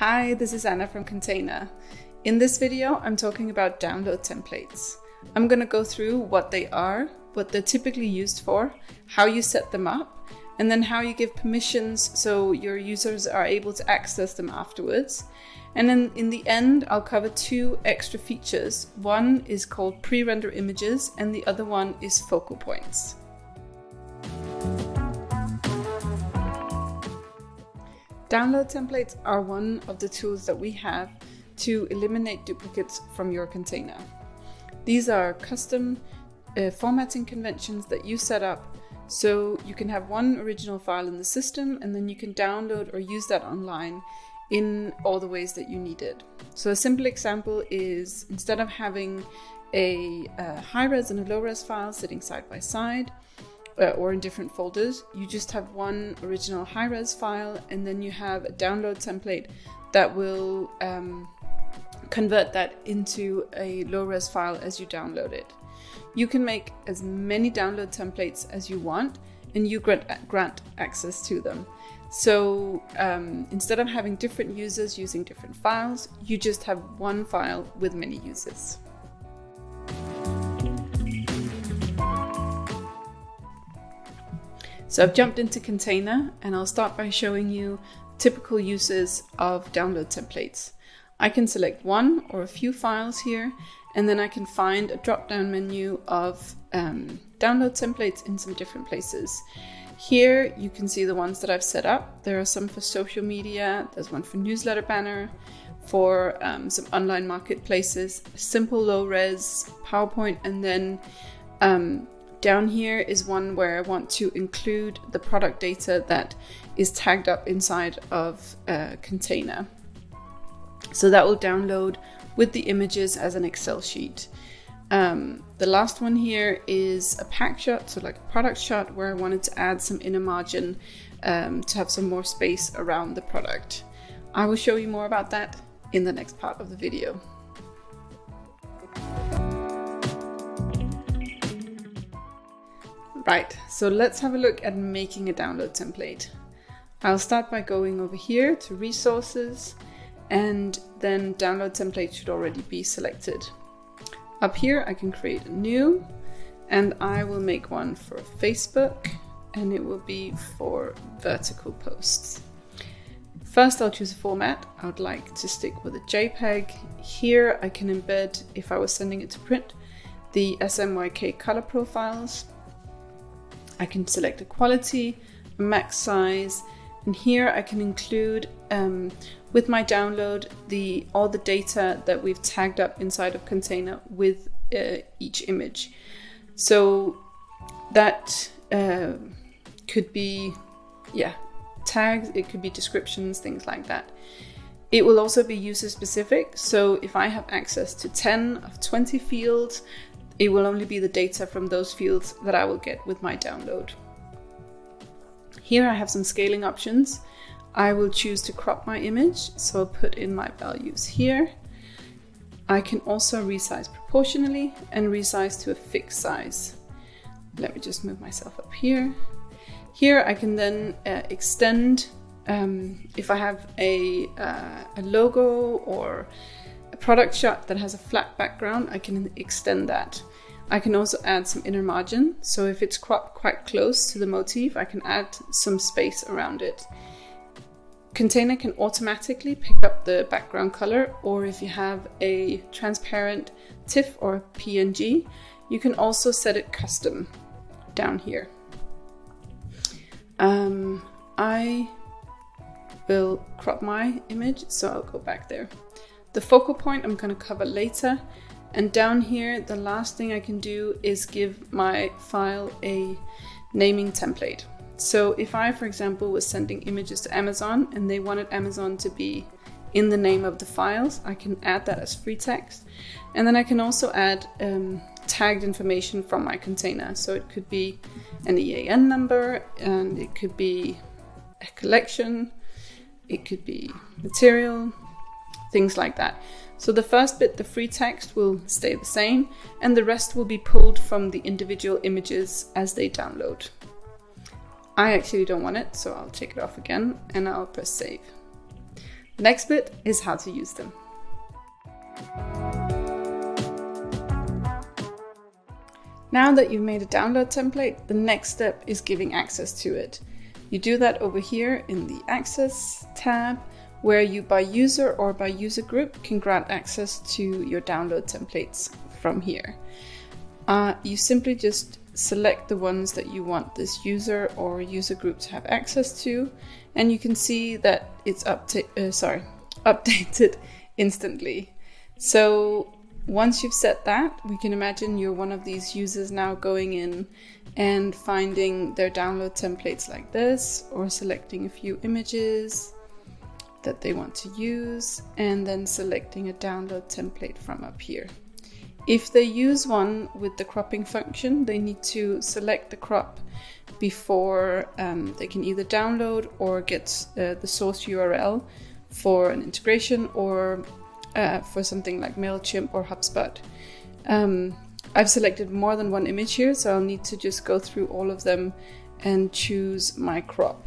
Hi, this is Anna from Kontainer. In this video, I'm talking about download templates. I'm going to go through what they are, what they're typically used for, how you set them up, and then how you give permissions so your users are able to access them afterwards. And then in the end, I'll cover two extra features. One is called Prerender images, and the other one is focal points. Download templates are one of the tools that we have to eliminate duplicates from your container. These are custom formatting conventions that you set up so you can have one original file in the system and then you can download or use that online in all the ways that you need it. So a simple example is instead of having a high-res and a low-res file sitting side by side, or in different folders, you just have one original high-res file and then you have a download template that will convert that into a low-res file as you download it. You can make as many download templates as you want and you grant access to them. So instead of having different users using different files, you just have one file with many users. So I've jumped into Kontainer and I'll start by showing you typical uses of download templates. I can select one or a few files here, and then I can find a drop-down menu of download templates in some different places. Here you can see the ones that I've set up. There are some for social media, there's one for newsletter banner, for some online marketplaces, simple low-res, PowerPoint, and then down here is one where I want to include the product data that is tagged up inside of a container. So that will download with the images as an Excel sheet. The last one here is a pack shot, so like a product shot where I wanted to add some inner margin to have some more space around the product. I will show you more about that in the next part of the video. Right, so let's have a look at making a download template. I'll start by going over here to resources, and then download template should already be selected. Up here I can create a new, and I will make one for Facebook, and it will be for vertical posts. First I'll choose a format. I would like to stick with a JPEG. Here I can embed, if I was sending it to print, the SMYK color profiles. I can select a quality, a max size, and here I can include with my download all the data that we've tagged up inside of Kontainer with each image. So that could be tags, it could be descriptions, things like that. It will also be user specific, so if I have access to 10 of 20 fields, it will only be the data from those fields that I will get with my download. Here I have some scaling options. I will choose to crop my image, so I'll put in my values here. I can also resize proportionally and resize to a fixed size. Let me just move myself up here. Here I can then extend, if I have a logo or a product shot that has a flat background, I can extend that. I can also add some inner margin, so if it's cropped quite close to the motif, I can add some space around it. Kontainer can automatically pick up the background color, or if you have a transparent TIFF or PNG, you can also set it custom down here. I will crop my image, so I'll go back there. The focal point I'm going to cover later, and down here the last thing I can do is give my file a naming template. So if I, for example, was sending images to Amazon and they wanted Amazon to be in the name of the files, I can add that as free text, and then I can also add tagged information from my container. So it could be an EAN number, and it could be a collection, it could be material, things like that. So the first bit, the free text, will stay the same, and the rest will be pulled from the individual images as they download. I actually don't want it, so I'll take it off again and I'll press save. The next bit is how to use them. Now that you've made a download template, the next step is giving access to it. You do that over here in the Access tab, where you by user or by user group can grant access to your download templates from here. You simply just select the ones that you want this user or user group to have access to, and you can see that it's updated instantly. So once you've set that, we can imagine you're one of these users now going in and finding their download templates like this, or selecting a few images that they want to use, and then selecting a download template from up here. If they use one with the cropping function, they need to select the crop before they can either download or get the source URL for an integration, or for something like MailChimp or HubSpot. I've selected more than one image here, so I'll need to just go through all of them and choose my crop.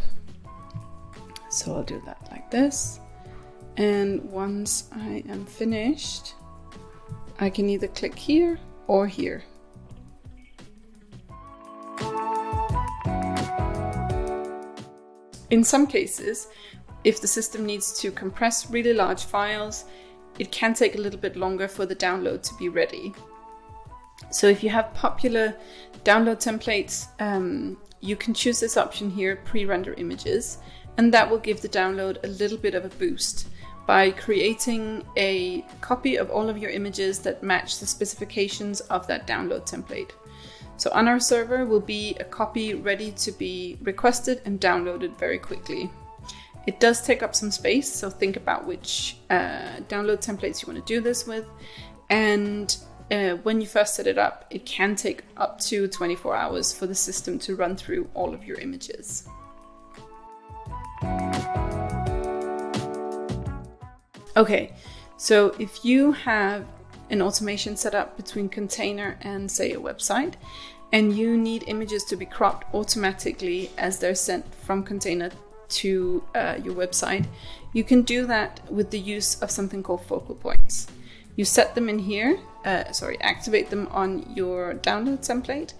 So I'll do that like this. And once I am finished, I can either click here or here. In some cases, if the system needs to compress really large files, it can take a little bit longer for the download to be ready. So if you have popular download templates, you can choose this option here, pre-render images, and that will give the download a little bit of a boost by creating a copy of all of your images that match the specifications of that download template. So on our server will be a copy ready to be requested and downloaded very quickly. It does take up some space, so think about which download templates you want to do this with. And when you first set it up, it can take up to 24 hours for the system to run through all of your images. Okay, so if you have an automation set up between Kontainer and, say, a website, and you need images to be cropped automatically as they're sent from Kontainer to your website, you can do that with the use of something called focal points. You set them in here, activate them on your download template,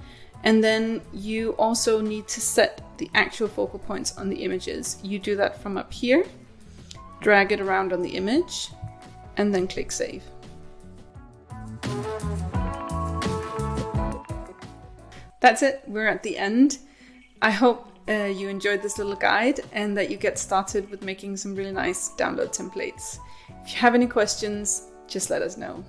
and then you also need to set the actual focal points on the images. You do that from up here, drag it around on the image, and then click Save. That's it, we're at the end. I hope you enjoyed this little guide and that you get started with making some really nice download templates. If you have any questions, just let us know.